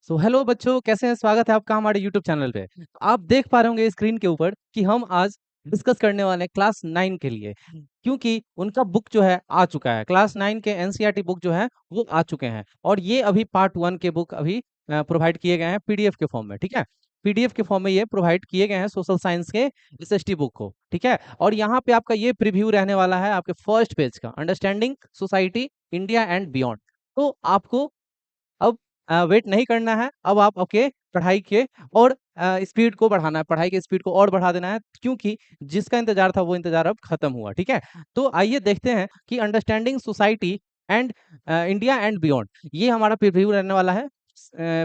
Hello बच्चों, कैसे हैं? स्वागत है आपका हमारे यूट्यूब चैनल पे। तो आप देख पा रहे होंगे स्क्रीन के ऊपर कि हम आज डिस्कस करने वाले हैं क्लास 9 के लिए, क्योंकि उनका बुक जो है आ चुका है। क्लास 9 के एनसीईआरटी बुक जो है वो आ चुके हैं और ये अभी पार्ट 1 के बुक अभी प्रोवाइड किए गए हैं पीडीएफ के फॉर्म में। ठीक है, पीडीएफ के फॉर्म में ये प्रोवाइड किए गए हैं सोशल साइंस के एसएसटी बुक को। ठीक है, और यहाँ पे आपका ये प्रीव्यू रहने वाला है आपके फर्स्ट पेज का, understanding society India and beyond. तो आपको अब वेट नहीं करना है, अब आप आपके पढ़ाई के और स्पीड को बढ़ाना है, पढ़ाई की स्पीड को और बढ़ा देना है, क्योंकि जिसका इंतजार था वो इंतजार अब खत्म हुआ। ठीक है, तो आइए देखते हैं कि understanding society and India and beyond, ये हमारा प्रीव्यू रहने वाला है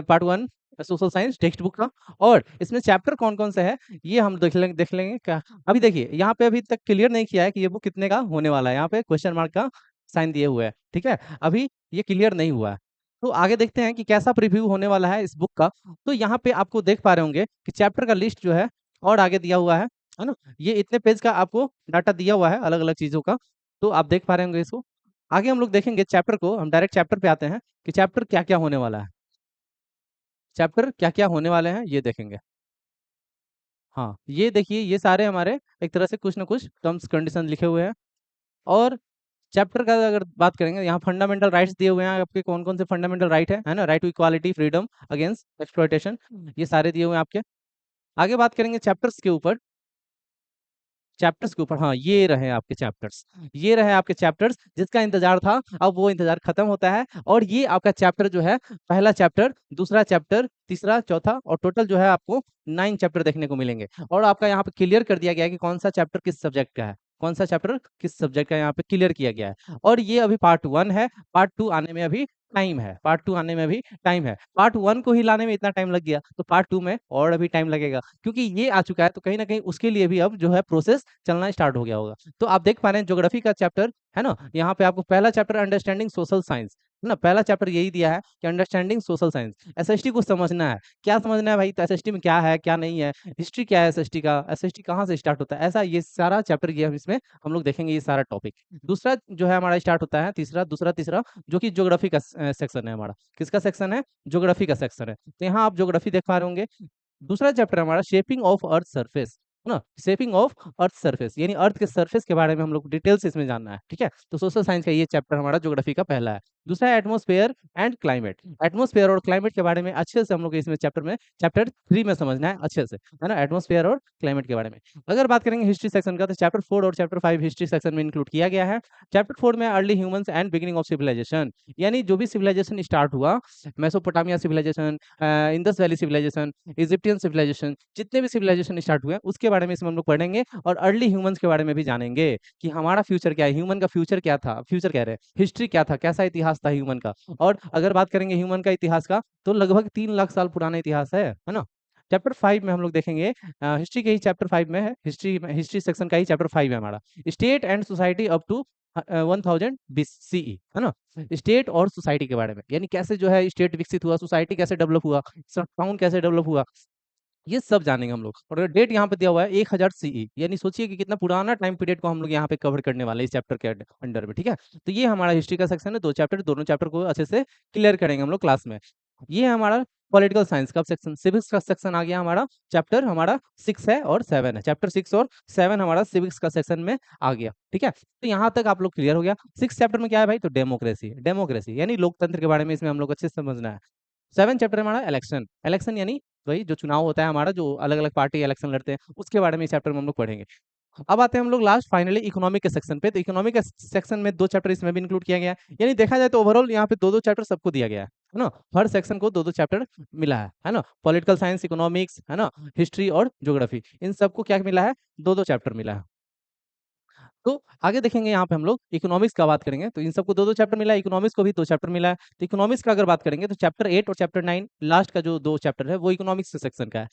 part 1 social science text book का। और इसमें चैप्टर कौन कौन से है ये हम देख लेंगे क्या। अभी देखिए यहाँ पे अभी तक क्लियर नहीं किया है कि ये बुक कितने का होने वाला है, यहाँ पे क्वेश्चन मार्क का साइन दिए हुए हैं। ठीक है, अभी ये क्लियर नहीं हुआ है। तो आगे देखते हैं कि कैसा प्रीव्यू होने वाला है इस बुक का। तो यहाँ पे आपको देख पा रहे होंगे कि चैप्टर का लिस्ट जो है और आगे दिया हुआ है ना। ये इतने पेज का आपको डाटा दिया हुआ है अलग अलग चीजों का, तो आप देख पा रहे होंगे इसको। आगे हम लोग देखेंगे चैप्टर को, हम डायरेक्ट चैप्टर पे आते हैं कि चैप्टर क्या क्या होने वाला है। चैप्टर क्या क्या होने वाले हैं ये देखेंगे। हाँ, ये देखिए, ये सारे हमारे एक तरह से कुछ ना कुछ टर्म्स कंडीशन लिखे हुए हैं। और चैप्टर का अगर बात करेंगे, यहाँ फंडामेंटल राइट्स दिए हुए हैं आपके, कौन कौन से फंडामेंटल राइट है ना। Right to equality, freedom against exploitation, ये सारे दिए हुए हैं आपके। आगे बात करेंगे चैप्टर्स के ऊपर, चैप्टर्स के ऊपर। हाँ, ये रहे आपके चैप्टर्स, ये रहे आपके चैप्टर्स जिसका इंतजार था, अब वो इंतजार खत्म होता है। और ये आपका चैप्टर जो है, पहला चैप्टर, दूसरा चैप्टर, तीसरा, चौथा, और टोटल जो है आपको 9 चैप्टर देखने को मिलेंगे। और आपका यहाँ पे क्लियर कर दिया गया है कि कौन सा चैप्टर किस सब्जेक्ट का है, कौन सा चैप्टर किस सब्जेक्ट का, यहाँ पे क्लियर किया गया है। और ये अभी पार्ट 1 है, पार्ट 2 आने में अभी टाइम है, पार्ट 2 आने में अभी टाइम है। पार्ट 1 को ही लाने में इतना टाइम लग गया, तो पार्ट 2 में और अभी टाइम लगेगा, क्योंकि ये आ चुका है। तो कहीं ना कहीं उसके लिए भी अब जो है प्रोसेस चलना स्टार्ट हो गया होगा। तो आप देख पा रहे हैं ज्योग्राफी का चैप्टर है ना, यहाँ पे आपको पहला चैप्टर अंडरस्टैंडिंग सोशल साइंस है ना, पहला चैप्टर यही दिया है कि अंडरस्टैंडिंग सोशल साइंस। एसएसटी को समझना है, क्या समझना है भाई, तो एसएसटी में क्या है क्या नहीं है, हिस्ट्री क्या है एसएसटी का, एसएसटी कहाँ से स्टार्ट होता है, ऐसा ये सारा चैप्टर ये इसमें हम लोग देखेंगे, ये सारा टॉपिक। दूसरा जो है हमारा स्टार्ट होता है तीसरा, दूसरा तीसरा, जो कि ज्योग्राफी का सेक्शन है हमारा। किसका सेक्शन है? ज्योग्राफी का सेक्शन है। तो यहाँ आप ज्योग्राफी देख पा रहे होंगे। दूसरा चैप्टर हमारा शेपिंग ऑफ अर्थ सरफेस है ना, शेपिंग ऑफ अर्थ सरफेस, यानी अर्थ के सरफेस के बारे में हम लोग डिटेल से इसमें जानना है। ठीक है, तो सोशल साइंस का ये चैप्टर हमारा ज्योग्राफी का पहला है। दूसरा है एटमॉस्फेयर एंड क्लाइमेट, एटमॉस्फेयर और क्लाइमेट के बारे में अच्छे से हम लोग इसमें चैप्टर में, चैप्टर 3 में समझना है अच्छे से, है ना, एटमॉस्फेयर और क्लाइमेट के बारे में। अगर बात करेंगे हिस्ट्री सेक्शन का, तो चैप्टर 4 और चैप्टर 5 हिस्ट्री सेक्शन में इंक्लूड किया गया है। चैप्टर 4 में early humans and beginning of civilisation, यानी जो भी सिविलाइजेशन स्टार्ट हुआ, Mesopotamia civilisation, Indus valley civilisation, Egyptian civilisation, जितने भी सिविलाइजेशन स्टार्ट हुए उसके बारे में इसमें हम लोग पढ़ेंगे। और अर्ली ह्यूमंस के बारे में भी जानेंगे कि हमारा फ्यूचर क्या है, ह्यूमन का फ्यूचर क्या था, फ्यूचर कह रहे हैं, हिस्ट्री क्या था, कैसा इतिहास था ह्यूमन का। और अगर बात करेंगे ह्यूमन का इतिहास का, तो लगभग 3 लाख साल पुराना इतिहास है ना। चैप्टर 5 में हम लोग देखेंगे, हिस्ट्री के ही चैप्टर 5 में है, हिस्ट्री हिस्ट्री सेक्शन का ही चैप्टर 5 है हमारा, state and society up to 1000 BCE, है ना। स्टेट और सोसाइटी के बारे में, यानी कैसे जो है स्टेट विकसित हुआ, सोसाइटी कैसे डेवलप हुआ, टाउन कैसे डेवलप हुआ, ये सब जानेंगे हम लोग। और डेट यहाँ पे दिया हुआ है 1000 CE, यानी सोचिए कि कितना पुराना टाइम पीरियड को हम लोग यहाँ पे कवर करने वाले हैं इस चैप्टर के अंडर में। ठीक है, तो ये हमारा हिस्ट्री का सेक्शन है, 2 चैप्टर, दोनों चैप्टर को अच्छे से क्लियर करेंगे हम लोग क्लास में। ये है हमारा पॉलिटिकल साइंस का सेक्शन, सिविक्स का सेक्शन आ गया हमारा, चैप्टर हमारा 6 है और 7 है, चैप्टर 6 और 7 हमारा सिविक्स का सेक्शन में आ गया। ठीक है, तो यहाँ तक आप लोग क्लियर हो गया। 6 चैप्टर में क्या है भाई, तो डेमोक्रेसी, डेमोक्रेसी यानी लोकतंत्र के बारे में इसमें हम लोग अच्छे से समझना है। 7 चैप्टर हमारा इलेक्शन, इलेक्शन यानी वही जो चुनाव होता है हमारा, जो अलग अलग पार्टी इलेक्शन लड़ते हैं, उसके बारे में इस चैप्टर में हम लोग पढ़ेंगे। अब आते हैं हम लोग लास्ट फाइनली इकोनॉमिक के सेक्शन पे। तो इकोनॉमिक के सेक्शन में 2 चैप्टर इसमें भी इंक्लूड किया गया है, यानी देखा जाए तो ओवरऑल यहाँ पे 2-2 चैप्टर सबको दिया गया है ना, हर सेक्शन को 2-2 चैप्टर मिला है ना। पॉलिटिकल साइंस, इकोनॉमिक्स, है ना, हिस्ट्री और ज्योग्राफी, इन सबको क्या मिला है, 2-2 चैप्टर मिला है। तो आगे देखेंगे यहाँ पे हम लोग इकोनॉमिक्स का बात करेंगे, तो इन सबको 2-2 चैप्टर मिला है, इकोनॉमिक्स को भी 2 चैप्टर मिला है। तो इकोनॉमिक्स का अगर बात करेंगे, तो चैप्टर 8 और चैप्टर 9 लास्ट का जो 2 चैप्टर है वो इकोनॉमिक्स सेक्शन का है।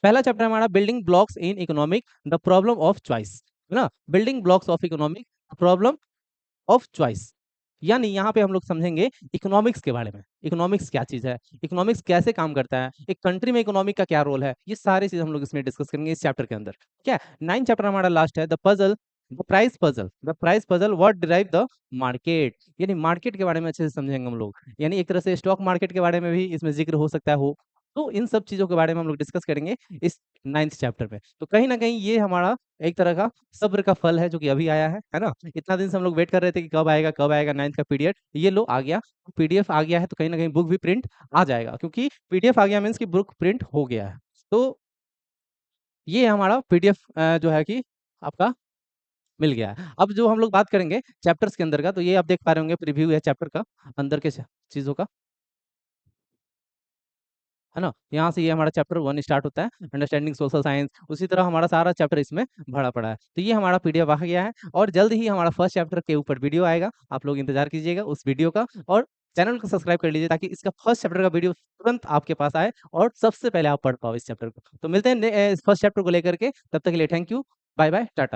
पहला चैप्टर हमारा building blocks in economic, the problem of choice, है ना, building blocks of economic, problem of choice, यानी यहाँ पे हम लोग समझेंगे इकोनॉमिक्स के बारे में, इकोनॉमिक्स क्या चीज है, इकोनॉमिक्स कैसे काम करता है, एक कंट्री में इकोनॉमिक का क्या रोल है, ये सारी चीज हम लोग इसमें डिस्कस करेंगे इस चैप्टर के अंदर। क्या 9 चैप्टर हमारा लास्ट है, the puzzle the price puzzle what derive the market, यानी मार्केट के बारे में अच्छे से समझेंगे हम लोग, यानी एक तरह से स्टॉक मार्केट के बारे में भी इसमें जिक्र हो सकता है हो। तो इन सब चीजों के बारे में हम लोग डिस्कस करेंगे इस 9th चैप्टर में। तो कहीं ना कहीं ये हमारा एक तरह का सब्र का फल है जो कि अभी आया है ना। इतना दिन से हम लोग वेट कर रहे थे कि कब आएगा 9th का पीरियड, ये लो आ गया। पीडीएफ आ गया है तो कहीं ना कहीं बुक भी प्रिंट आ जाएगा, क्योंकि पीडीएफ आ गया मीन्स कि बुक प्रिंट हो गया है। तो ये हमारा पीडीएफ जो है कि आपका मिल गया है। अब जो हम लोग बात करेंगे चैप्टर्स के अंदर का, तो ये आप देख पा रहे होंगे प्रीव्यू है चैप्टर का, अंदर के चीज़ों का, है ना? यहाँ से ये हमारा चैप्टर 1 स्टार्ट होता है, अंडरस्टैंडिंग सोशल साइंस, उसी तरह हमारा सारा चैप्टर इसमें भरा पड़ा है। तो ये हमारा पीडीएफ आ गया है और जल्द ही हमारा फर्स्ट चैप्टर के ऊपर वीडियो आएगा, आप लोग इंतज़ार कीजिएगा उस वीडियो का, और चैनल को सब्सक्राइब कर लीजिए ताकि इसका फर्स्ट चैप्टर का वीडियो तुरंत आपके पास आए और सबसे पहले आप पढ़ पाओ इस चैप्टर को। तो मिलते हैं फर्स्ट चैप्टर को लेकर के, तब तक के लिए thank you, bye bye, Tata.